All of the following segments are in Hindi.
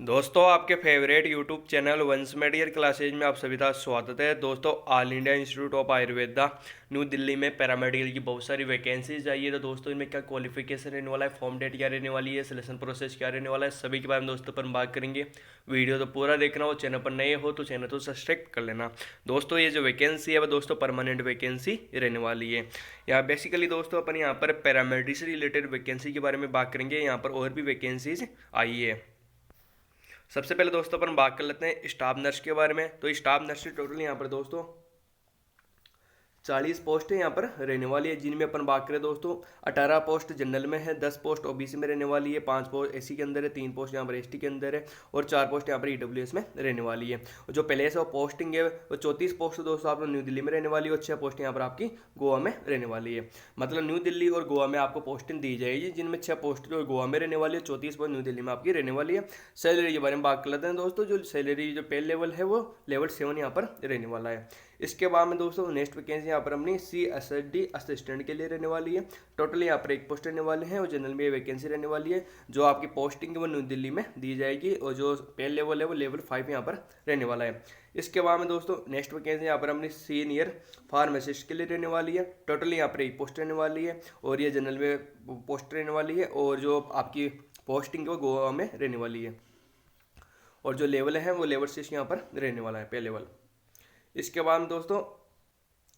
दोस्तों आपके फेवरेट यूट्यूब चैनल वंश मेडिकल क्लासेज में आप सभी का स्वागत है। दोस्तों all India institute of Ayurveda new Delhi में पैरामेडिकल की बहुत सारी वैकेंसीज आई है। तो दोस्तों इनमें क्या क्वालिफिकेशन रहने वाला है, फॉर्म डेट क्या रहने वाली है, सिलेक्शन प्रोसेस क्या रहने वाला है, सभी के बारे में दोस्तों पर हम बात करेंगे। वीडियो तो पूरा देखना हो, चैनल पर नए हो तो चैनल तो सब्सक्राइब कर लेना। दोस्तों ये जो वैकेंसी है वो दोस्तों परमानेंट वैकेंसी रहने वाली है। यहाँ बेसिकली दोस्तों अपन यहाँ पर पैरामेडिक से रिलेटेड वैकेंसी के बारे में बात करेंगे। यहाँ पर और भी वैकेंसीज आई है। सबसे पहले दोस्तों अपन बात कर लेते हैं स्टाफ नर्स के बारे में। तो स्टाफ नर्स की टोटल यहाँ पर दोस्तों 40 पोस्ट यहाँ पर रहने वाली है, जिनमें अपन बात करें दोस्तों 18 पोस्ट जनरल में है, 10 पोस्ट ओबीसी में रहने वाली है, 5 पोस्ट एससी के अंदर है, 3 पोस्ट यहाँ पर एसटी के अंदर है और 4 पोस्ट यहाँ पर ईडब्ल्यूएस में रहने वाली है। और जो पहले से वो पोस्टिंग है वो 34 पोस्ट दोस्तों आप न्यू दिल्ली में रहने वाली है और 6 पोस्ट यहाँ पर आपकी गोवा में रहने वाली है। मतलब न्यू दिल्ली और गोवा में आपको पोस्टिंग दी जाएगी, जिनमें 6 पोस्ट जो गोवा में रहने वाली है, 34 पोस्ट न्यू दिल्ली में आपकी रहने वाली है। सैलरी के बारे में बात कर लेते हैं दोस्तों। जो सैलरी जो पे लेवल है वो लेवल 7 यहाँ पर रहने वाला है। इसके बाद में दोस्तों नेक्स्ट वैकेंसी यहाँ पर अपनी CSD असिस्टेंट के लिए रहने वाली है। टोटल यहाँ पर एक पोस्ट रहने वाले हैं और जनरल में ये वैकेंसी रहने वाली है। जो आपकी पोस्टिंग है वो न्यू दिल्ली में दी जाएगी और जो पे लेवल है वो लेवल 5 यहाँ पर रहने वाला है। इसके बाद में दोस्तों नेक्स्ट वैकेंसी यहाँ पर अपनी सीनियर फार्मासिस्ट के लिए रहने वाली है। टोटल यहाँ पर एक पोस्ट रहने वाली है और ये जनरल में पोस्ट रहने वाली है और जो आपकी पोस्टिंग है वो गोवा में रहने वाली है और जो लेवल है वो लेवल 6 यहाँ पर रहने वाला है, पे लेवल। इसके बाद में दोस्तों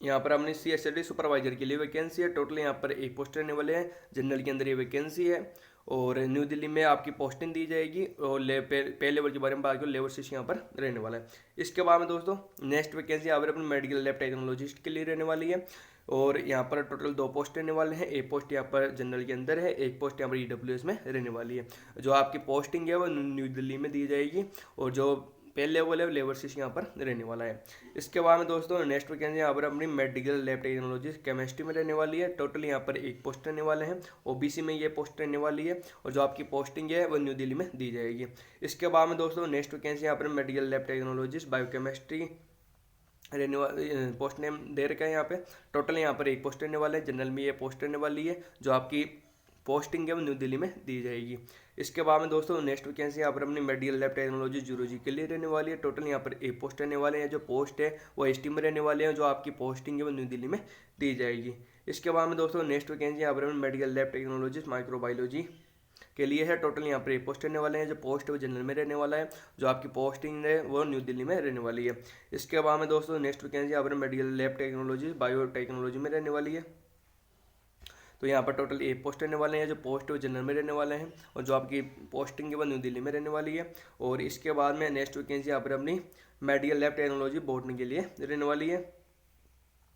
यहाँ पर अपनी CSD सुपरवाइजर के लिए वैकेंसी है। टोटल यहाँ पर एक पोस्ट रहने वाले हैं, जनरल के अंदर ये वैकेंसी है और न्यू दिल्ली में आपकी पोस्टिंग दी जाएगी और पे लेवल के बारे में बात करें लेवल 6 यहाँ पर रहने वाला है। इसके बाद में दोस्तों नेक्स्ट वैकेंसी यहाँ पर अपनी मेडिकल लैब टेक्नोलॉजिस्ट के लिए रहने वाली है और यहाँ पर टोटल 2 पोस्ट रहने वाले हैं। एक पोस्ट यहाँ पर जनरल के अंदर है, एक पोस्ट यहाँ पर ईडब्ल्यूएस में रहने वाली है। जो आपकी पोस्टिंग है वो न्यू दिल्ली में दी जाएगी और जो पे लेवल है लेवल 6 यहाँ पर रहने वाला है। इसके बाद में दोस्तों नेक्स्ट वैकेंसी यहाँ पर अपनी मेडिकल लैब टेक्नोलॉजी केमिस्ट्री में रहने वाली है। टोटल यहाँ पर एक पोस्ट रहने वाले हैं, ओबीसी में ये पोस्ट रहने वाली है और जो आपकी पोस्टिंग है वो न्यू दिल्ली में दी जाएगी। इसके बाद में दोस्तों नेक्स्ट वैकेंसी यहाँ पर मेडिकल लैब टेक्नोलॉजिस्ट बायोकेमिस्ट्री रहने वाली पोस्ट नेम दे रखा है यहाँ पे। टोटल यहाँ पर एक पोस्ट रहने वाला है, जनरल में ये पोस्ट रहने वाली है, जो आपकी पोस्टिंग है वो न्यू दिल्ली में दी जाएगी। इसके बाद में दोस्तों नेक्स्ट वैकेंसी यहाँ पर अपनी मेडिकल लैब टेक्नोलॉजी जूलॉजी के लिए रहने वाली है। टोटल यहाँ पर एक पोस्ट रहने वाले हैं, जो पोस्ट है वो एसटी में रहने वाले हैं, जो आपकी पोस्टिंग है वो न्यू दिल्ली में दी जाएगी। इसके बाद में दोस्तों नेक्स्ट वैकेंसी यहाँ पर मेडिकल लैब टेक्नोलॉजिस्ट माइक्रोबायोलॉजी के लिए है। टोटल यहाँ पर एक पोस्ट रहने वाले हैं, जो पोस्ट है वो जनरल में रहने वाला है, जो आपकी पोस्टिंग है वो न्यू दिल्ली में रहने वाली है। इसके बाद में दोस्तों नेक्स्ट वैकेंसी यहाँ पर मेडिकल लैब टेक्नोलॉजी बायोटेक्नोलॉजी में रहने वाली है। तो यहाँ पर टोटल एक पोस्ट रहने वाले हैं, जो पोस्ट है वो जनरल में रहने वाले हैं और जो आपकी पोस्टिंग है वो न्यू दिल्ली में रहने वाली है। और इसके बाद में नेक्स्ट वैकेंसी यहाँ पर अपनी मेडिकल लैब टेक्नोलॉजी बॉटनी के लिए रहने वाली है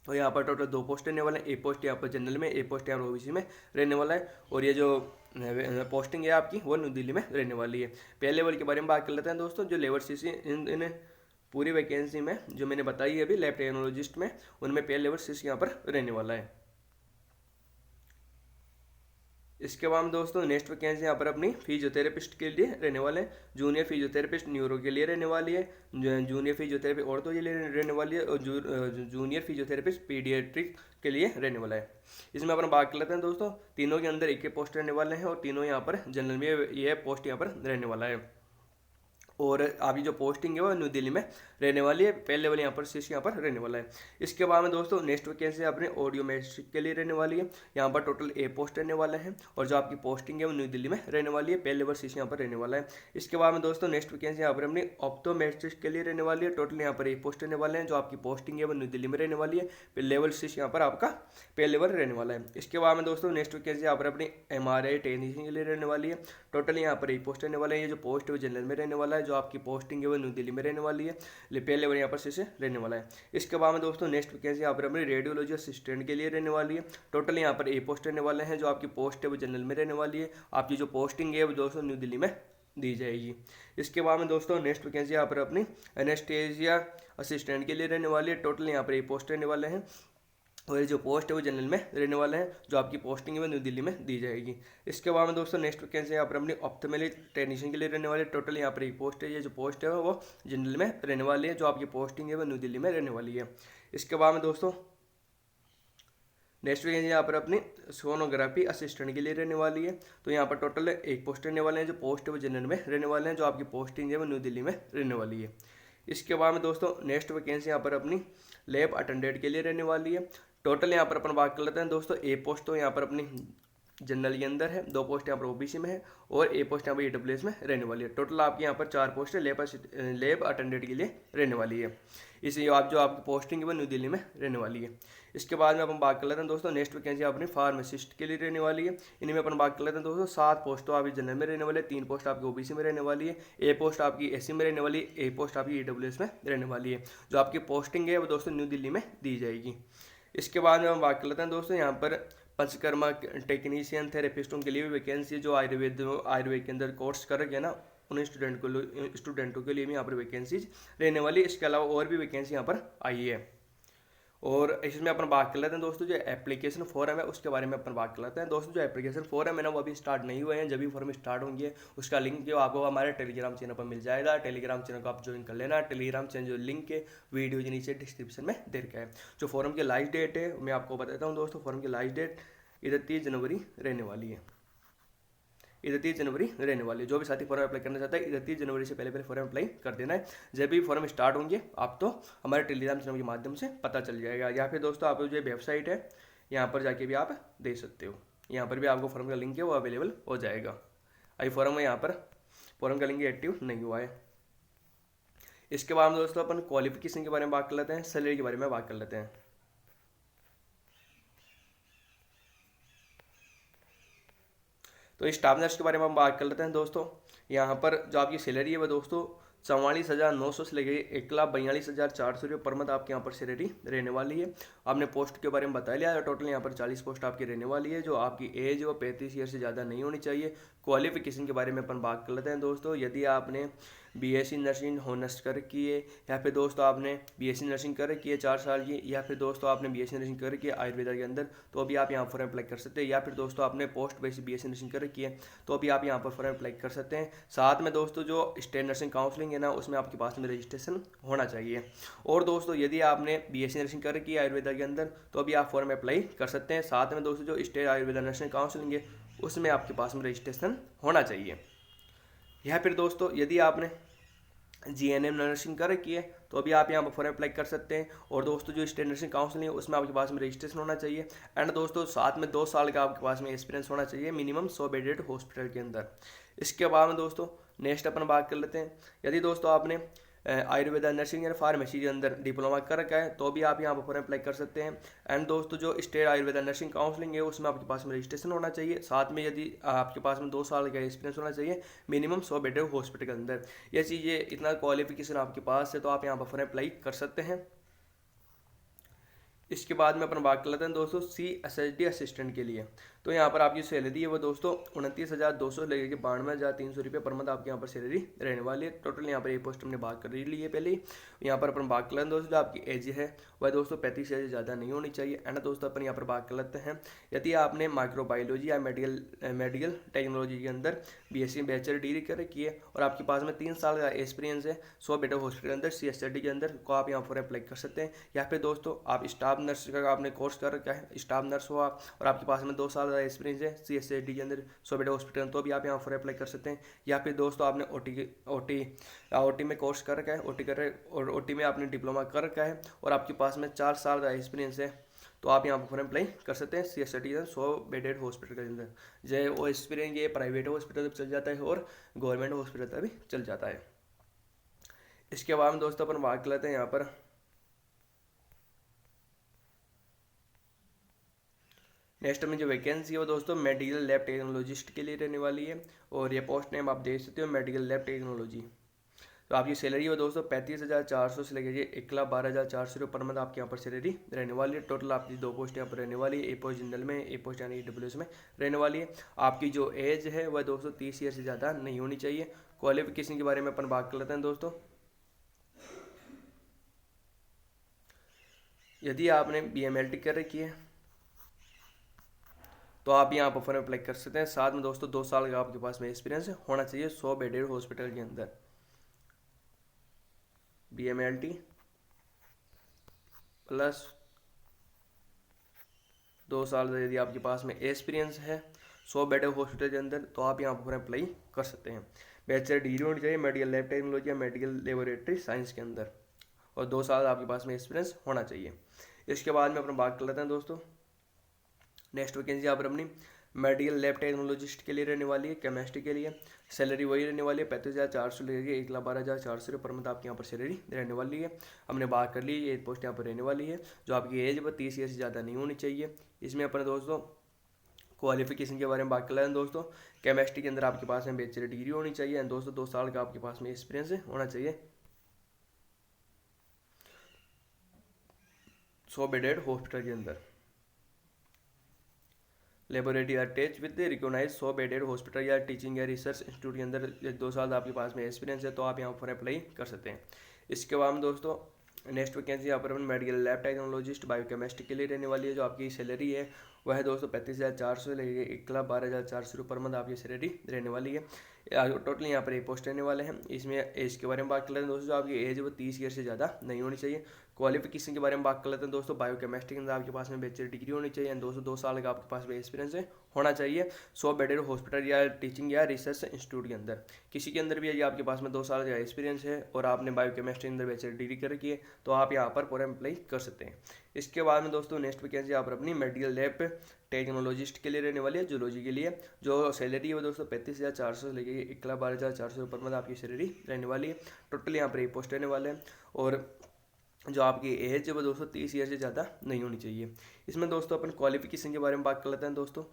और यहाँ पर टोटल 2 पोस्ट रहने वाले हैं, एक पोस्ट यहाँ पर जनरल में, एक पोस्ट यहाँ पर ओबीसी में रहने वाला है और ये जो पोस्टिंग है आपकी वो न्यू दिल्ली में रहने वाली है। पे लेवल के बारे में बात कर लेते हैं दोस्तों। जो लेवल 6 इन पूरी वैकेंसी में जो मैंने बताई है अभी लैब टेक्नोलॉजिस्ट में, उनमें पे लेवल 6 यहाँ पर रहने वाला है। इसके बाद दोस्तों नेक्स्ट वैकेंसी यहाँ पर अपनी फिजियोथेरेपिस्ट के लिए रहने वाले हैं। जूनियर फिजियोथेरेपिस्ट न्यूरो के लिए रहने वाली है, जूनियर फिजियोथेरेपी और तो ये रहने वाली है और जूनियर फिजियोथेरेपिस्ट पीडियाट्रिक के लिए रहने वाला है। इसमें अपन बात कर लेते हैं दोस्तों। तीनों के अंदर एक एक पोस्ट रहने वाले हैं और तीनों यहाँ पर जनरल में ये पोस्ट यहाँ पर रहने वाला है और अभी जो पोस्टिंग है वो न्यू दिल्ली में रहने वाली है। पे लेवल यहाँ पर 6 यहाँ पर रहने वाला है। इसके बाद में दोस्तों नेक्स्ट वैकेंसी अपने ऑडियोमेट्रिक के लिए रहने वाली है। यहाँ पर टोटल ए पोस्ट रहने वाले हैं और जो आपकी पोस्टिंग है वो न्यू दिल्ली में रहने वाली है। पे लेवल 6 यहाँ पर रहने वाला है। इसके बाद में दोस्तों नेक्स्ट वैकेंसी यहाँ पर अपनी ऑप्टोमेट्रिक के लिए रहने वाली है। टोटल यहाँ पर एक पोस्ट रहने वाले हैं, जो आपकी पोस्टिंग है वो न्यू दिल्ली में रहने वाली है। लेवल 6 यहाँ पर आपका पे लेवल रहने वाला है। इसके बाद में दोस्तों नेक्स्ट वैकेंसी यहाँ पर अपनी MRI टेक्नीशियन के लिए रहने वाली है। टोटल यहाँ पर एक पोस्ट रहने वाले हैं, ये जो पोस्ट है वो जनरल में रहने वाला है, जो आपकी पोस्टिंग है वो न्यू दिल्ली में रहने वाली है। पे लेवल यहाँ पर 6 रहने वाला है। इसके बाद में दोस्तों नेक्स्ट वैकेंसी यहाँ पर अपनी रेडियोलॉजी असिस्टेंट के लिए रहने वाली है। टोटल यहाँ पर एक पोस्ट रहने वाले हैं, जो आपकी पोस्ट है वो जनरल में रहने वाली है। आपकी जो पोस्टिंग है वो दोस्तों न्यू दिल्ली में दी जाएगी। इसके बाद में दोस्तों नेक्स्ट वैकेंसी यहाँ पर अपनी एनेस्थीसिया असिस्टेंट के लिए रहने वाली है। टोटल यहाँ पर एक पोस्ट रहने वाले हैं और ये जो पोस्ट है वो जनरल में रहने वाला है, जो आपकी पोस्टिंग है वो न्यू दिल्ली में दी जाएगी। इसके बाद में दोस्तों नेक्स्ट वैकेंसी यहाँ पर अपनी ऑप्थेल्मिक टेक्नीशियन के लिए रहने वाले। टोटल यहाँ पर एक पोस्ट है, ये जो पोस्ट है वो जनरल में रहने वाली है, जो आपकी पोस्टिंग है वो न्यू दिल्ली में रहने वाली है। इसके बाद में दोस्तों नेक्स्ट वैकेंसी यहाँ पर अपनी सोनोग्राफी असिस्टेंट के लिए रहने वाली है। तो यहाँ पर टोटल एक पोस्ट रहने वाले हैं, जो पोस्ट है वो जनरल में रहने वाले हैं, जो आपकी पोस्टिंग है वो न्यू दिल्ली में रहने वाली है। इसके बाद में दोस्तों नेक्स्ट वैकेंसी यहाँ पर अपनी लैब अटेंडेंट के लिए रहने वाली है। टोटल यहाँ पर अपन बात कर लेते हैं दोस्तों। ए पोस्ट तो यहाँ पर अपनी जनरल के अंदर है, 2 पोस्ट यहाँ पर ओबीसी में है और ए पोस्ट यहाँ पर ईडब्ल्यूएस में रहने वाली है। टोटल आपकी यहाँ पर 4 पोस्ट लैब अटेंडेंट के लिए रहने वाली है। इसलिए आप जो आपकी पोस्टिंग है वो न्यू दिल्ली में रहने वाली है। इसके बाद में अपन बात कर लेते हैं दोस्तों नेक्स्ट वैकेंसी अपनी फार्मासिस्ट के लिए रहने वाली है। इनमें अपन बात कर लेते हैं दोस्तों 7 पोस्ट तो आपकी जनरल में रहने वाली है, 3 पोस्ट आपकी ओबीसी में रहने वाली है, ए पोस्ट आपकी एससी में रहने वाली है, ए पोस्ट आपकी ईडब्ल्यूएस में रहने वाली है। जो आपकी पोस्टिंग है वो दोस्तों न्यू दिल्ली में दी जाएगी। इसके बाद में हम बात कर लेते हैं दोस्तों यहाँ पर पंचकर्मा टेक्नीशियन थेरेपिस्टों के लिए भी वैकेंसी है, जो आयुर्वेद के अंदर कोर्स कर रखे हैं ना, उन स्टूडेंटों के लिए भी यहाँ पर वैकेंसीज रहने वाली है। इसके अलावा और भी वैकेंसी यहाँ पर आई है। और इसमें अपन बात कर लेते हैं दोस्तों जो एप्लीकेशन फॉर्म है उसके बारे में अपन बात कर लेते हैं दोस्तों। जो एप्लीकेशन फॉर्म है ना वो अभी स्टार्ट नहीं हुए हैं, जब भी फॉर्म स्टार्ट होंगे उसका लिंक जो आपको हमारे टेलीग्राम चैनल पर मिल जाएगा। टेलीग्राम चैनल को आप ज्वाइन कर लेना। टेलीग्राम चैनल जो लिंक है वीडियो के नीचे डिस्क्रिप्शन में दे रखा है। जो फॉर्म की लास्ट डेट है मैं आपको बताता हूँ दोस्तों। फॉर्म की लास्ट डेट 31 जनवरी रहने वाली है। 31 जनवरी रहने वाली है। जो भी साथी फॉर्म अप्लाई करना चाहता है 31 जनवरी से पहले फॉर्म अप्लाई कर देना है। जब भी फॉर्म स्टार्ट होंगे आप तो हमारे टेलीग्राम चैनल के माध्यम से पता चल जाएगा, या फिर दोस्तों आप जो वेबसाइट है यहाँ पर जाके भी आप दे सकते हो। यहाँ पर भी आपको फॉर्म का लिंक है वो अवेलेबल हो जाएगा। अभी फॉर्म यहाँ पर फॉर्म का लिंक एक्टिव नहीं हुआ है। इसके बाद में दोस्तों अपन क्वालिफिकेशन के बारे में बात कर लेते हैं, सैलरी के बारे में बात कर लेते हैं। तो स्टाफ नर्स के बारे में हम बात कर लेते हैं दोस्तों। यहाँ पर जो आपकी सैलरी है वो दोस्तों 44,900 से लेकर 1,42,400 रुपये पर मंथ आपके यहाँ पर सैलरी रहने वाली है। आपने पोस्ट के बारे में बता लिया। टोटल यहाँ पर 40 पोस्ट आपकी रहने वाली है। जो आपकी एज है वो 35 ईयर से ज़्यादा नहीं होनी चाहिए। क्वालिफिकेशन के बारे में अपन बात कर लेते हैं दोस्तों। यदि आपने बीएससी नर्सिंग होनर्स कर रखी है, या फिर दोस्तों आपने बीएससी नर्सिंग कर रखी है 4 साल की, या फिर दोस्तों आपने बीएससी नर्सिंग कर रखी है आयुर्वेदा के अंदर, तो अभी आप यहाँ पर अप्लाई कर सकते हैं। या फिर दोस्तों आपने पोस्ट बेसिक बीएससी नर्सिंग कर रखी है तो अभी आप यहाँ पर फॉर्म अप्लाई कर सकते हैं। साथ में दोस्तों जो स्टेट नर्सिंग काउंसलिंग है ना उसमें आपके पास में रजिस्ट्रेशन होना चाहिए। और दोस्तों यदि आपने बीएससी नर्सिंग कर रखी है आयुर्वेदा के अंदर तो अभी आप फॉर्म अप्लाई कर सकते हैं। साथ में दोस्तों जो स्टेट आयुर्वेदा नर्सिंग काउंसलिंग है उसमें आपके पास में रजिस्ट्रेशन होना चाहिए। या फिर दोस्तों यदि आपने जीएनएम नर्सिंग कर रखी है तो अभी आप यहाँ पर फॉर्म अप्लाई कर सकते हैं। और दोस्तों जो स्टेट नर्सिंग काउंसलिंग है उसमें आपके पास में रजिस्ट्रेशन होना चाहिए। एंड दोस्तों साथ में 2 साल का आपके पास में एक्सपीरियंस होना चाहिए मिनिमम 100 बेडेड हॉस्पिटल के अंदर। इसके बाद में दोस्तों नेक्स्ट अपन बात कर लेते हैं। यदि दोस्तों आपने आयुर्वेदा नर्सिंग या फार्मेसी के अंदर डिप्लोमा कर रखा है तो भी आप यहाँ पर फॉर्म अप्लाई कर सकते हैं। एंड दोस्तों जो स्टेट आयुर्वेदा नर्सिंग काउंसलिंग है उसमें आपके पास में रजिस्ट्रेशन होना चाहिए। साथ में यदि आपके पास में 2 साल का एक्सपीरियंस होना चाहिए मिनिमम 100 बेडेड हॉस्पिटल के अंदर। ये चीज़ें इतना क्वालिफिकेशन आपके पास है तो आप यहाँ पर फॉर्म अप्लाई कर सकते हैं। इसके बाद में अपन बात कर लेते हैं दोस्तों CSHD असिस्टेंट के लिए। तो यहाँ पर आपकी सैलरी है वो दोस्तों 29,200 लेकर के 92,300 रुपये पर मंथ आपके यहाँ पर सैलरी रहने वाली है। टोटल यहाँ पर एक पोस्ट हमने बात कर ली है पहले ही। यहाँ पर अपन बात कर लेते हैं दोस्तों जो आपकी एज है वह दोस्तों 35 से ज़्यादा नहीं होनी चाहिए। एंड दोस्तों अपन यहाँ पर बात कर लेते हैं यदि आपने माइक्रोबायोलॉजी या मेडिकल टेक्नोलॉजी के अंदर BSc बैचलर डिग्री कर रखी है और आपके पास में 3 साल का एक्सपीरियंस है 100 बेड हॉस्पिटल के अंदर CSHD के अंदर को आप यहाँ पर अप्लाई कर सकते हैं। या फिर दोस्तों आप स्टाफ नर्स का आपने कोर्स कर रखा है, स्टाफ नर्स हो आप और आपके पास में 2 साल का एक्सपीरियंस है CSHD के अंदर 100 बेड हॉस्पिटल तो भी आप यहाँ पर अप्लाई कर सकते हैं। या फिर दोस्तों आपने OT में कोर्स कर रखा है, OT में आपने डिप्लोमा कर रखा है और आपके पास में 4 साल का एक्सपीरियंस है तो आप यहाँ पर फॉर्म अप्लाई कर सकते हैं CSHD 100 बेडेड हॉस्पिटल के अंदर। जय वो एक्सपीरियंस ये प्राइवेट हॉस्पिटल चल जाता है और गवर्नमेंट हॉस्पिटल तक भी चल जाता है। इसके बाद में दोस्तों अपन बात कर लेते हैं यहाँ पर नेक्स्ट में जो वैकेंसी है वो दोस्तों मेडिकल लैब टेक्नोलॉजिस्ट के लिए रहने वाली है। और ये पोस्ट नेम आप देख सकते हो मेडिकल लैब टेक्नोलॉजी। तो आपकी सैलरी है दोस्तों 35,400 से लेकर 1,12,400 रुपये पर मंथ आपके यहाँ पर सैलरी रहने वाली है। टोटल आपकी 2 पोस्ट यहाँ पर रहने वाली है, ए पोस्ट जनरल में, ए पोस्ट यानी EWS में रहने वाली है। आपकी जो एज है वह दोस्तों 30 ईयर से ज़्यादा नहीं होनी चाहिए। क्वालिफिकेशन के बारे में अपन बात कर लेते हैं दोस्तों। यदि आपने BMLT कर रखी है तो आप यहाँ पर फॉर्म अप्लाई कर सकते हैं। साथ में दोस्तों 2 साल का आपके पास में एक्सपीरियंस होना चाहिए 100 बेडेड हॉस्पिटल के अंदर। BMLT प्लस 2 साल यदि आपके पास में एक्सपीरियंस है 100 बेड हॉस्पिटल के अंदर, तो आप यहाँ पर अप्लाई कर सकते हैं। बैचलर डिग्री होनी चाहिए मेडिकल लैब टेक्नोलॉजी या मेडिकल लेबोरेटरी साइंस के अंदर, और 2 साल आपके पास में एक्सपीरियंस होना चाहिए। इसके बाद में अपना बात कर लेते हैं दोस्तों, नेक्स्ट वैकेंसी यहाँ पर अपनी मेडिकल लैब टेक्नोलॉजिस्ट के लिए रहने वाली है, केमिस्ट्री के लिए। सैलरी वही रहने वाली है 35,400 लेके 1,12,400 रुपये पर मंथ आपकी यहाँ पर सैलरी रहने वाली है। हमने बात कर ली, ये पोस्ट यहाँ पर रहने वाली है। जो आपकी एज है 30 ईयर से ज़्यादा नहीं होनी चाहिए। इसमें अपने दोस्तों क्वालिफिकेशन के बारे में बात कर रहे हैं दोस्तों, केमिस्ट्री के अंदर आपके पास में बैचलर डिग्री होनी चाहिए एंड दोस्तों 2 साल का आपके पास में एक्सपीरियंस होना चाहिए 100 बेडेड हॉस्पिटल के अंदर। Laboratory attach with recognise 100 bedded hospital या टीचिंग या रिसर्च इंस्टीट्यूट के अंदर 2 साल आपके पास में एक्सपीरियंस है, तो आप यहाँ पर अप्लाई कर सकते हैं। इसके बाद में दोस्तों नेक्स्ट वैकेंसी यहाँ पर अपन मेडिकल लैब टेक्नोलॉजिस्ट बायोकेमिस्ट्री के लिए रहने वाली है। जो आपकी सैलरी है वह है दोस्तों 35,400 लेके 1,12,400 रुपये पर मंथ आपकी सैलरी रहने वाली है। टोटल यहाँ पर एक पोस्ट रहने वाले हैं। इसमें एज के बारे में बात कर लेते हैं दोस्तों, जो आपकी एज है वो 30 ईयर से ज़्यादा नहीं होनी चाहिए। क्वालिफिकेशन के बारे में बात कर लेते हैं दोस्तों, बायोकेमिस्ट्री के अंदर आपके पास में बैचलर डिग्री होनी चाहिए एंड दोस्तों 2 साल का आपके पास में एक्सपीरियंस होना चाहिए 100 बेडेड हॉस्पिटल या टीचिंग या रिसर्च इंस्टीट्यूट के अंदर। किसी के अंदर भी यदि आपके पास में 2 साल का एक्सपीरियंस है और आपने बायोकेमिस्ट्री के अंदर बैचलर डिग्री कर रखी है, तो आप यहाँ पर पूरा अप्लाई कर सकते हैं। इसके बाद में दोस्तों नेक्स्ट वैकेंसी यहाँ पर अपनी मेडिकल लैब टेक्नोलॉजिस्ट के लिए रहने वाली है, जूलॉजी के लिए। जो सैलरी है वो दोस्तों 35,400 से लेके 1,12,400 रुपये पर मंथ आपकी सैलरी रहने वाली है। टोटल यहाँ पर एक पोस्ट रहने वाले हैं और जो आपकी एज है वो दोस्तों 30 ईयर से ज़्यादा नहीं होनी चाहिए। इसमें दोस्तों अपन क्वालिफिकेशन के बारे में बात कर लेते हैं दोस्तों।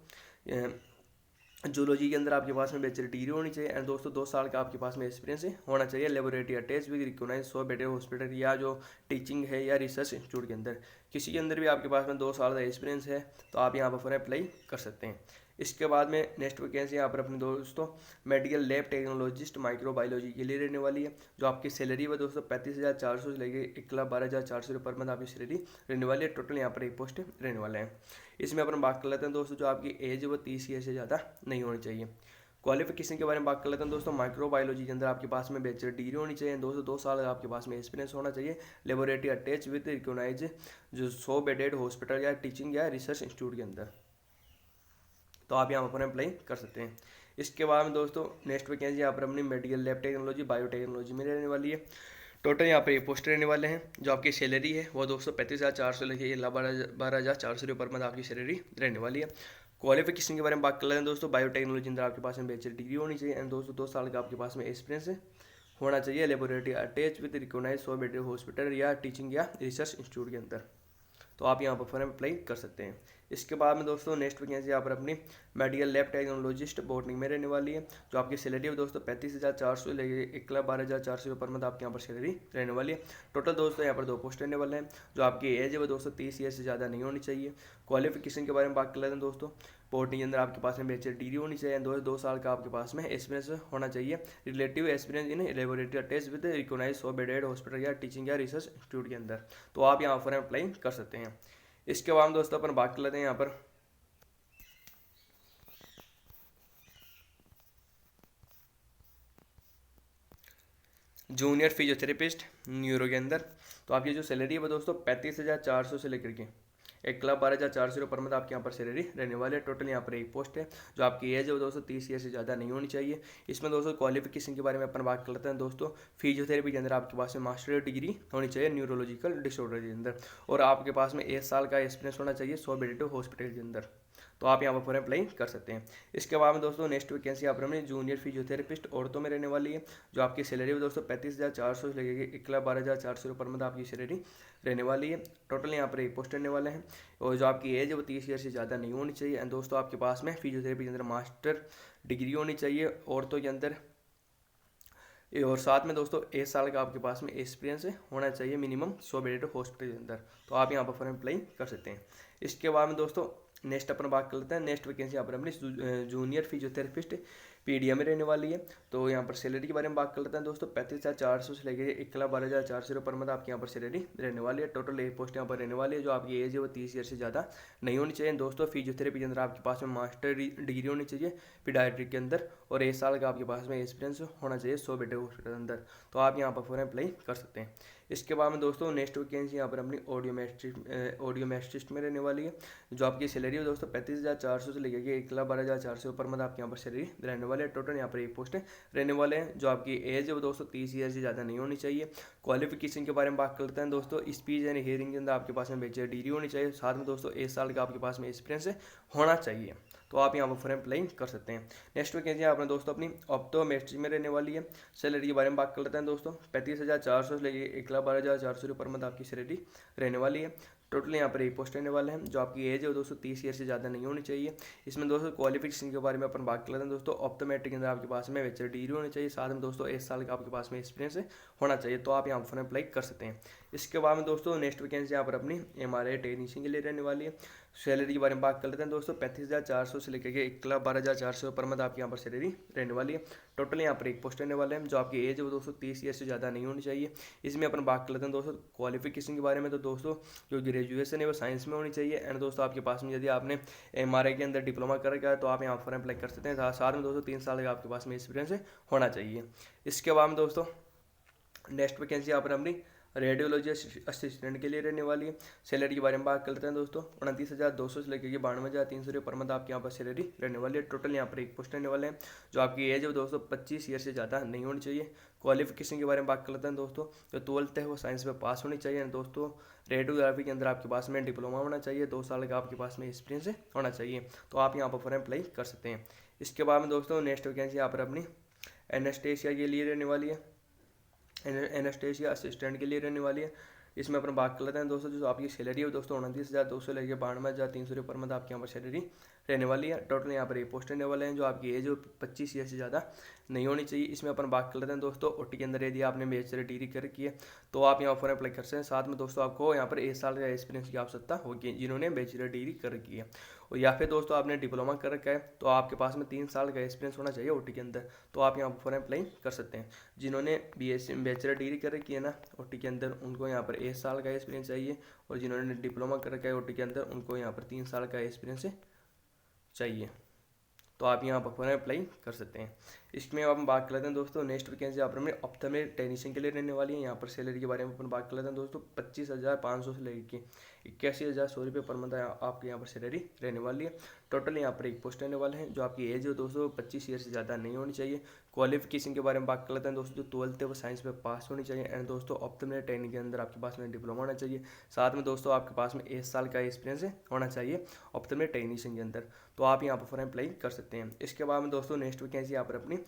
जूलॉजी के अंदर आपके पास में बैचलर डिग्री होनी चाहिए एंड दोस्तों 2 साल का आपके पास में एक्सपीरियंस होना चाहिए। Laboratory attach with recognise 100 bedded hospital या जो टीचिंग है या रिसर्च इंस्टीट्यूट के अंदर। किसी के अंदर भी आपके पास में 2 साल का एक्सपीरियंस है, तो आप यहाँ पर अप्लाई कर सकते हैं। इसके बाद में नेक्स्ट वैकेंसी यहाँ पर अपने दोस्तों मेडिकल लैब टेक्नोलॉजिस्ट माइक्रोबायोलॉजी के लिए रहने वाली है। जो आपकी सैलरी है दोस्तों 35,400 से लेके 1,12,400 रुपये पर मंथ आपकी सैलरी रहने वाली है। टोटल यहाँ पर एक पोस्ट रहने वाले हैं। इसमें अपन बात कर लेते हैं दोस्तों, जो आपकी एज है वो 30 ईयर से ज़्यादा नहीं होनी चाहिए। क्वालिफिकेशन के बारे में बात कर लेते हैं दोस्तों, माइक्रोबायोलॉजी के अंदर आपके पास में बैचलर डिग्री होनी चाहिए दोस्तों 2 साल का आपके पास में एक्सपीरियंस होना चाहिए। लेबोरेटरी अटैच विद रिकॉग्नाइज जो 100 बेडेड हॉस्पिटल या टीचिंग या रिसर्च इंस्टीट्यूट के अंदर, तो आप यहाँ पर अप्लाई कर सकते हैं। इसके बाद में दोस्तों नेक्स्ट वैकेंसी यहाँ पर अपनी मेडिकल लैब टेक्नोलॉजी बायोटेक्नोलॉजी में रहने वाली है। टोटल यहाँ पर ये पोस्ट रहने वाले हैं। जो आपकी सैलरी है वो दोस्तों 35,400 लेके 1,12,400 रुपये पर मंथ आपकी सैलरी रहने वाली है। क्वालिफिकेशन के बारे में बात कर लेते हैं दोस्तों, बायोटेक्नोलॉजी अंदर आपके पास में बैचलर डिग्री होनी चाहिए एंड दोस्तों 2 साल का आपके पास में एक्सपीरियंस होना चाहिए। Laboratory attach with recognise 100 bedded hospital या टीचिंग या रिसर्च इंस्टीट्यूट के अंदर, तो आप यहाँ पर फॉर्म अप्लाई कर सकते हैं। इसके बाद में दोस्तों नेक्स्ट वैकेंसी यहाँ पर अपनी मेडिकल लैब टेक्नोलॉजिस्ट बॉटनी में रहने वाली है। जो आपकी सैलरी है दोस्तों 35,400 लेके 1,12,400 रुपये पर मंथ आपके यहाँ पर सैलरी रहने वाली है। टोटल दोस्तों यहाँ पर 2 पोस्ट रहने वाले हैं। जो आपकी एज है वो दोस्तों 30 ईयर से ज़्यादा नहीं होनी चाहिए। क्वालिफिकेशन के बारे में बात कर लेते हैं दोस्तों, बॉटनी के अंदर आपके पास में बैचलर डिग्री होनी चाहिए, 2 साल का आपके पास में एक्सपीरियंस होना चाहिए। Relative experience in laboratory attach with recognise 100 bedded hospital या टीचिंग या रिसर्च इंस्टीट्यूट के अंदर, तो आप यहाँ पर अप्लाई कर सकते हैं। इसके बाद दोस्तों अपन बात कर लेते हैं यहाँ पर जूनियर फिजियोथेरेपिस्ट न्यूरो के अंदर। तो आपकी जो सैलरी है वो दोस्तों 35,400 से लेकर के 1,12,400 रुपये पर मंथ आपके यहाँ पर सैलरी रहने वाली है। टोटल यहाँ पर एक पोस्ट है। जो आपकी एज है वो दोस्तों 30 ईयर से ज़्यादा नहीं होनी चाहिए। इसमें दोस्तों क्वालिफिकेशन के बारे में अपन बात कर लेते हैं दोस्तों, फिजियोथेरेपी के अंदर आपके पास में मास्टर डिग्री होनी चाहिए न्यूरोलॉजिकल डिसऑर्डर के अंदर, और आपके पास में 1 साल का एक्सपीरियंस होना चाहिए 100 बेडेड हॉस्पिटल के अंदर, तो आप यहाँ पर अप्लाई कर सकते हैं। इसके बाद में दोस्तों नेक्स्ट वैकेंसी यहाँ पर हमें जूनियर फिजियोथेरेपिस्ट औरतों में रहने वाली है। जो आपकी सैलरी है दोस्तों 35,400 से लेके 1,12,400 रुपये पर मंथ आपकी सैलरी रहने वाली है। टोटल यहाँ पर एक पोस्ट रहने वाले हैं और जो आपकी एज है वो 30 ईयर से ज़्यादा नहीं होनी चाहिए एंड दोस्तों आपके पास में फिजियोथेरेपी के अंदर मास्टर डिग्री होनी चाहिए औरतों के अंदर, और साथ में दोस्तों 1 साल का आपके पास में एक्सपीरियंस होना चाहिए मिनिमम 100 बेडेड हॉस्पिटल के अंदर, तो आप यहाँ पर फॉर्म अप्लाई कर सकते हैं। इसके बाद में दोस्तों नेक्स्ट अपन बात कर लेते हैं, नेक्स्ट वैकेंसी यहाँ पर अपनी जूनियर फिजियोथेरेपिस्ट पीडीएम में रहने वाली है। तो यहाँ पर सैलरी के बारे में बात कर लेते हैं दोस्तों, 35,400 से लेकर 1,12,400 रुपये पर मंथ आपकी यहाँ पर सैलरी रहने वाली है। टोटल एक पोस्ट यहाँ पर रहने वाली है। जो आपकी एज है वो 30 ईयर से ज़्यादा नहीं होनी चाहिए दोस्तों। फिजियोथेरेपी के अंदर आपके पास में मास्टर डिग्री होनी चाहिए पीडियाट्रिक के अंदर, और 1 साल का आपके पास में एक्सपीरियंस होना चाहिए 100 बेडेड हॉस्पिटल के अंदर, तो आप यहाँ पर फॉर्म अप्लाई कर सकते हैं। इसके बाद में दोस्तों नेक्स्ट वैकेंसी यहाँ पर अपनी ऑडियोमेट्रिस्ट में रहने वाली है। जो आपकी सैलरी है दोस्तों 35,400 से लेकर के 1,12,400 पर मंथ आपके यहाँ पर सैलरी रहने वाले हैं। टोटल यहाँ पर एक पोस्ट रहने वाले हैं। जो आपकी एज है वो दोस्तों 30 ईयर से ज़्यादा नहीं होनी चाहिए। क्वालिफिकेशन के बारे में बात करते हैं दोस्तों, स्पीच एंड हियरिंग के अंदर आपके पास में बैचलर डिग्री होनी चाहिए। साथ में दोस्तों 1 साल का आपके पास में एक्सपीरियंस होना चाहिए, तो आप यहाँ पर फॉर अप्लाई कर सकते हैं। नेक्स्ट वैकेंसी आपने दोस्तों अपनी ऑप्टोमेट्री में रहने वाली है। सैलरी के बारे में बात कर लेते हैं दोस्तों, 35,400 से लेकर 1,12,400 पर मंथ आपकी सैलरी रहने वाली है। टोटल यहाँ पर एक पोस्ट रहने वाले हैं। जो आपकी एज है वो दोस्तों 30 ईयर से ज़्यादा नहीं होनी चाहिए। इसमें दोस्तों क्वालिफिकेशन के बारे में अपन बात कर लेते हैं दोस्तों, ऑप्टोमेट्री के अंदर आपके पास में बैचलर डिग्री होनी चाहिए। साथ में दोस्तों 1 साल का आपके पास में एक्सपीरियंस होना चाहिए, तो आप यहाँ पर अप्लाई कर सकते हैं। इसके बाद में दोस्तों नेक्स्ट वैकेंसी यहाँ पर अपनी MRI टेक्नीशियन के लिए रहने वाली है। सैलरी के बारे में बात कर लेते हैं दोस्तों, 35,400 से लेकर के 1,12,400 पर मंथ आपकी यहाँ पर सैलरी रहने वाली है। टोटल यहाँ पर एक पोस्ट रहने वाले हैं। जो आपकी एज है वो दोस्तों 30 ईयर से ज़्यादा नहीं होनी चाहिए। इसमें अपन बात कर लेते हैं दोस्तों क्वालिफिकेशन के बारे में, तो दोस्तों जो ग्रेजुएशन है वो साइंस में होनी चाहिए। एंड दोस्तों आपके पास में यदि आपने MRI के अंदर डिप्लोमा कर रखा है तो आप यहाँ पर अप्लाई कर सकते हैं। साथ में दोस्तों 3 साल का आपके पास में एक्सपीरियंस होना चाहिए। इसके बाद में दोस्तों नेक्स्ट वैकेंसी यहाँ पर अपनी रेडियोलॉजी असिस्टेंट के लिए रहने वाली है। सैलरी के बारे में बात कर लेते हैं दोस्तों, 29,200 से लेकर 92,300 रुपये पर मंथ आपके यहाँ पर सैलरी रहने वाली है। टोटल यहाँ पर एक पोस्ट रहने वाले हैं। जो आपकी एज है वो दोस्तों 25 ईयर से ज़्यादा नहीं होनी चाहिए। क्वालिफिकेशन के बारे में बात कर लेते हैं दोस्तों, जो 12th है वो साइंस में पास होनी चाहिए। दोस्तों रेडियोग्राफी के अंदर आपके पास में डिप्लोमा होना चाहिए। 2 साल का आपके पास में एक्सपीरियंस होना चाहिए, तो आप यहाँ पर अप्लाई कर सकते हैं। इसके बाद में दोस्तों नेक्स्ट वैकेंसी यहाँ पर अपनी एनेस्थेसिया के लिए रहने वाली है। एनेस्थेसिया असिस्टेंट के लिए रहने वाली है। इसमें अपन बात कर लेते हैं दोस्तों, जो आपकी सैलरी है दोस्तों 29,200 लेकर 92,300 रुपये पर मंथ आपके यहाँ पर सैलरी रहने वाली है। टोटल यहाँ पर एक पोस्ट रहने वाले हैं। जो आपकी एज 25 ईयर से ज़्यादा नहीं होनी चाहिए। इसमें अपन बात कर लेते हैं दोस्तों OT के अंदर यदि आपने बैचलर डिग्री कर रखी है तो आप यहाँ पर अप्लाई कर सकते हैं। साथ में दोस्तों आपको यहाँ पर 1 साल का एक्सपीरियंस की आवश्यकता होगी जिन्होंने बैचलर डिग्री कर रखी है। और या फिर दोस्तों आपने डिप्लोमा कर रखा है तो आपके पास में 3 साल का एक्सपीरियंस होना चाहिए OT के अंदर, तो आप यहाँ पर अप्लाई कर सकते हैं। जिन्होंने BSc बैचलर डिग्री कर रखी है ना OT के अंदर, उनको यहाँ पर 1 साल का एक्सपीरियंस चाहिए। और जिन्होंने डिप्लोमा कर रखा है OT के अंदर, उनको यहाँ पर 3 साल का एक्सपीरियंस चाहिए, तो आप यहाँ पर अप्लाई कर सकते हैं। इसमें हम बात कर लेते हैं दोस्तों नेक्स्ट वैकेंसी यहाँ पर हमें ऑप्थेल्मिक टेक्नीशियन के लिए रहने वाली है। यहाँ पर सैलरी के बारे में अपन बात कर लेते हैं दोस्तों, 25,500 से लेकर 81,100 रुपये पर मंथ आपके यहाँ पर सैलरी रहने वाली है। टोटल यहाँ पर एक पोस्ट रहने वाले हैं। जो आपकी एज है दोस्तों 25 ईयर से ज़्यादा नहीं होनी चाहिए। क्वालिफिकेशन के बारे में बात कर लेते हैं दोस्तों, जो 12th है वो साइंस में पास होनी चाहिए। एंड दोस्तों ऑप्थेल्मिक टेक्निक के अंदर आपके पास में डिप्लोमा होना चाहिए। साथ में दोस्तों आपके पास में 1 साल का एक्सपीरियंस होना चाहिए ऑप्थेल्मिक टेक्नीशियन के अंदर, तो आप यहाँ पर अप्लाई कर सकते हैं। इसके बाद में दोस्तों नेक्स्ट वैकेंसी यहाँ पर अपनी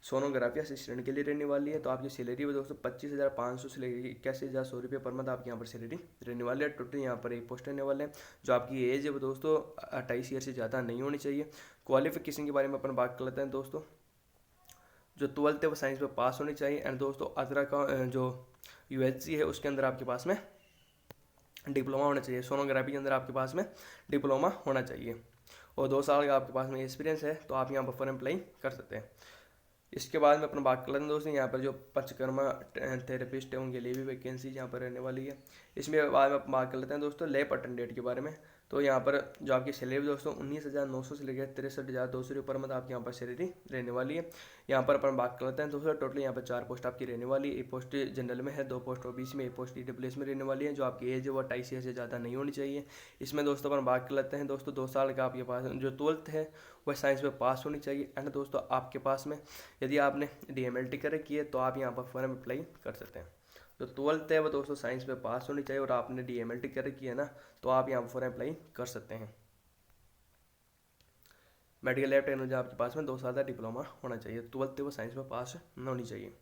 सोनोग्राफी असिस्टेंट के लिए रहने वाली है। तो आपकी सैलरी भी दोस्तों 25,500 से लेकर 81,100 रुपये पर मंथ आपके यहाँ पर सैलरी रहने वाली है। टोटल यहाँ पर एक पोस्ट रहने वाले हैं। जो आपकी एज है वो दोस्तों 28 ईयर से ज़्यादा नहीं होनी चाहिए। क्वालिफिकेशन के बारे में अपन बात कर लेते हैं दोस्तों, जो 12th है वो साइंस में पास होनी चाहिए। एंड दोस्तों अदरा का जो UHG है उसके अंदर आपके पास में डिप्लोमा होना चाहिए। सोनोग्राफी के अंदर आपके पास में डिप्लोमा होना चाहिए और 2 साल का आपके पास में एक्सपीरियंस है, तो आप यहाँ पर अप्लाई कर सकते हैं। इसके बाद में अपन बात कर लेते हैं दोस्तों, यहाँ पर जो पंचकर्मा थेरेपिस्ट है उनके लिए भी वैकेंसी यहाँ पर रहने वाली है। इसमें बाद में अपन बात कर लेते हैं दोस्तों लैब अटेंडेंट के बारे में। तो यहाँ पर जो आपकी सैलरी दोस्तों 19,900 से लेकर 63,200 रुपये पर मंथ आपके यहाँ पर सैलरी रहने वाली है। यहाँ पर अपन बात कर लेते हैं दोस्तों, टोटल यहाँ पर 4 पोस्ट आपकी रहने वाली है। एक पोस्ट जनरल में है, 2 पोस्ट OBC में, एक पोस्ट EWS में रहने वाली है। जो आपकी एज है वो 28 ईयर से ज़्यादा नहीं होनी चाहिए। इसमें दोस्तों अपन बात कर लेते हैं दोस्तों 2 साल का आपके पास जो 12th है वह साइंस में पास होनी चाहिए। एंड दोस्तों आपके पास में यदि आपने DMLT कर रखी है तो आप यहाँ पर फॉर्म अप्लाई कर सकते हैं। जो 12th है वो दोस्तों साइंस में पास होनी चाहिए और आपने DMLT कर रखी है ना, तो आप यहाँ पर फॉर्म अप्लाई कर सकते हैं। मेडिकल लैब टेक्नोलॉजी आपके पास में 2 साल का डिप्लोमा होना चाहिए। 12th है वो साइंस में पास होनी चाहिए।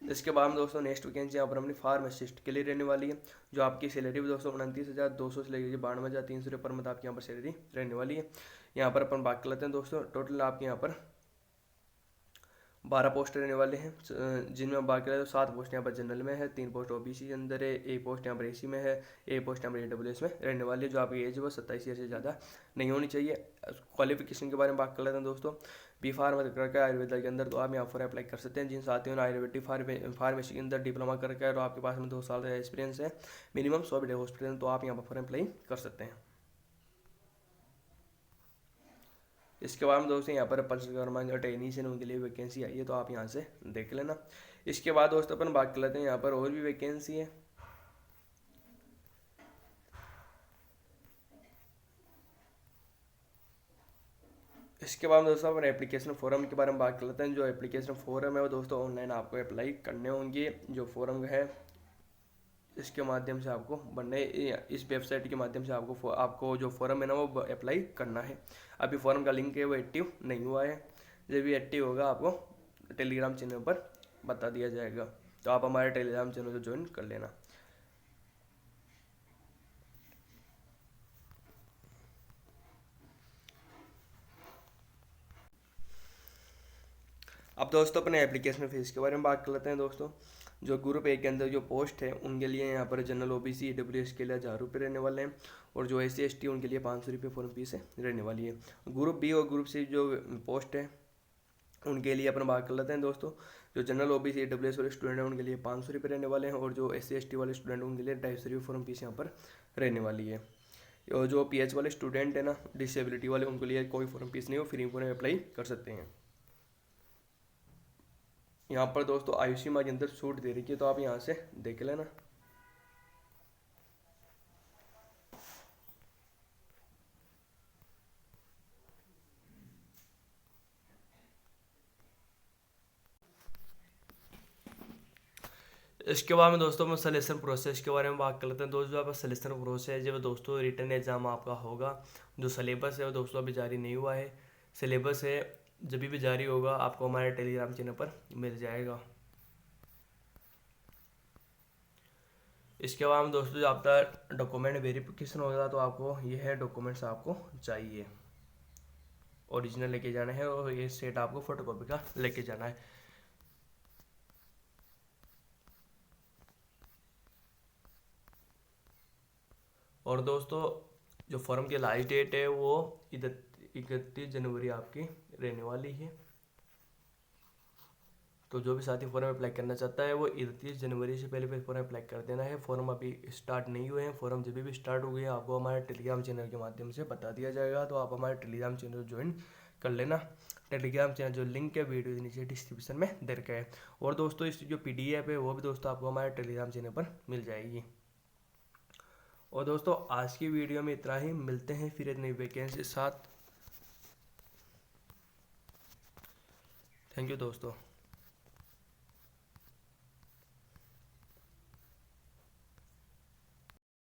इसके बाद में दोस्तों नेक्स्ट वैकेंसी यहाँ पर अपनी फार्मासिस्ट के लिए रहने वाली है। जो आपकी सैलरी भी दोस्तों 29,200 से लेकर 92,300 रुपये पर मंथ आपके यहाँ पर सैलरी रहने वाली है। यहाँ पर अपन बात कर लेते हैं दोस्तों, टोटल आपके यहाँ पर 12 पोस्ट रहने वाले हैं, जिनमें बात करें तो 7 पोस्ट यहाँ पर जनरल में है, 3 पोस्ट OBC के अंदर है, 1 पोस्ट यहाँ पर AC में है, 1 पोस्ट यहाँ पर AWS में रहने वाली है। जो आपकी एज है वो 27 ईयर से ज़्यादा नहीं होनी चाहिए। क्वालिफिकेशन के बारे में बात कर लेते हैं दोस्तों, B.Pharm कर का आयुर्वेदा के अंदर, तो आप यहाँ पर अप्लाई कर सकते हैं। जिन साथियों ने आयुर्वेदिक फार्मेसी के अंदर डिप्लोमा कर रखा है और आपके पास में 2 साल का एक्सपीरियंस है, मिनिमम 100 बेड हॉस्पिटल, तो आप यहाँ पर अप्लाई कर सकते हैं। इसके बाद में दोस्तों यहाँ पर पंचकर्मा जो टेक्नीशियन उनके लिए वैकेंसी आई है, तो आप यहाँ से देख लेना। इसके बाद दोस्तों अपन बात कर लेते हैं यहाँ पर और भी वैकेंसी है। इसके बाद दोस्तों अपन एप्लीकेशन फॉर्म के बारे में बात कर लेते हैं। जो एप्लीकेशन फॉर्म है वो दोस्तों ऑनलाइन आपको अप्लाई करने होंगे। जो फॉर्म है इसके माध्यम से आपको बनने, इस वेबसाइट के माध्यम से आपको जो फॉर्म है ना वो अप्लाई करना है। अभी फॉर्म का लिंक है वो एक्टिव नहीं हुआ है, जब भी एक्टिव होगा आपको टेलीग्राम चैनल पर बता दिया जाएगा, तो आप हमारे टेलीग्राम चैनल को ज्वाइन कर लेना। अब दोस्तों अपने एप्लीकेशन फीस के बारे में बात कर लेते हैं। दोस्तों जो ग्रुप ए के अंदर जो पोस्ट है उनके लिए यहाँ पर जनरल ओबीसी ईडब्ल्यूएस के लिए 1000 रुपये रहने वाले हैं, और जो SC ST उनके लिए 500 रुपये फॉर्म फीस रहने वाली है। ग्रुप बी और ग्रुप सी जो पोस्ट है उनके लिए अपन बात कर लेते हैं। दोस्तों जो जनरल ओबीसी ईडब्ल्यूएस वाले स्टूडेंट हैं उनके लिए 500 रुपये रहने वाले हैं, और जो SC ST वाले स्टूडेंट उनके लिए 250 रुपये फॉर्म फीस यहाँ पर रहने वाली है। और जो PH वाले स्टूडेंट है ना, डिसेबिलिटी वाले, उनके लिए कोई फॉर्म फीस नहीं हो, फ्री फॉर्म अप्लाई कर सकते हैं। यहाँ पर दोस्तों आयुषी माँ के अंदर छूट दे रही है, तो आप यहाँ से देख लेना। इसके बाद में दोस्तों हम सिलेक्शन प्रोसेस के बारे में बात कर लेते हैं। दोस्तों आपका सिलेक्शन प्रोसेस है जब दोस्तों रिटर्न एग्जाम आपका होगा, जो सिलेबस है वो दोस्तों अभी जारी नहीं हुआ है। सिलेबस है जब भी जारी होगा आपको हमारे टेलीग्राम चैनल पर मिल जाएगा। इसके बाद में दोस्तों जो आपका डॉक्यूमेंट वेरिफिकेशन होगा, तो आपको यह है डॉक्यूमेंट्स आपको चाहिए, ओरिजिनल लेके जाना है, और ये सेट आपको फोटोकॉपी का लेके जाना है। और दोस्तों जो फॉर्म की लास्ट डेट है वो 31 जनवरी आपकी रहने वाली है। तो जो भी साथी फॉर्म अप्लाई करना चाहता है वो 31 जनवरी से पहले फॉर्म अप्लाई कर देना है। फॉर्म अभी स्टार्ट नहीं हुए हैं, फॉर्म जब भी स्टार्ट हो गए आपको हमारे टेलीग्राम चैनल के माध्यम से बता दिया जाएगा, तो आप हमारे टेलीग्राम चैनल ज्वाइन कर लेना। टेलीग्राम चैनल जो लिंक है वीडियो के नीचे डिस्क्रिप्शन में दे रखा है। और दोस्तों इस जो PDF है वो भी दोस्तों आपको हमारे टेलीग्राम चैनल पर मिल जाएगी। और दोस्तों आज की वीडियो में इतना ही, मिलते हैं फिर एक नई वैकेंसी के साथ। थैंक यू दोस्तों।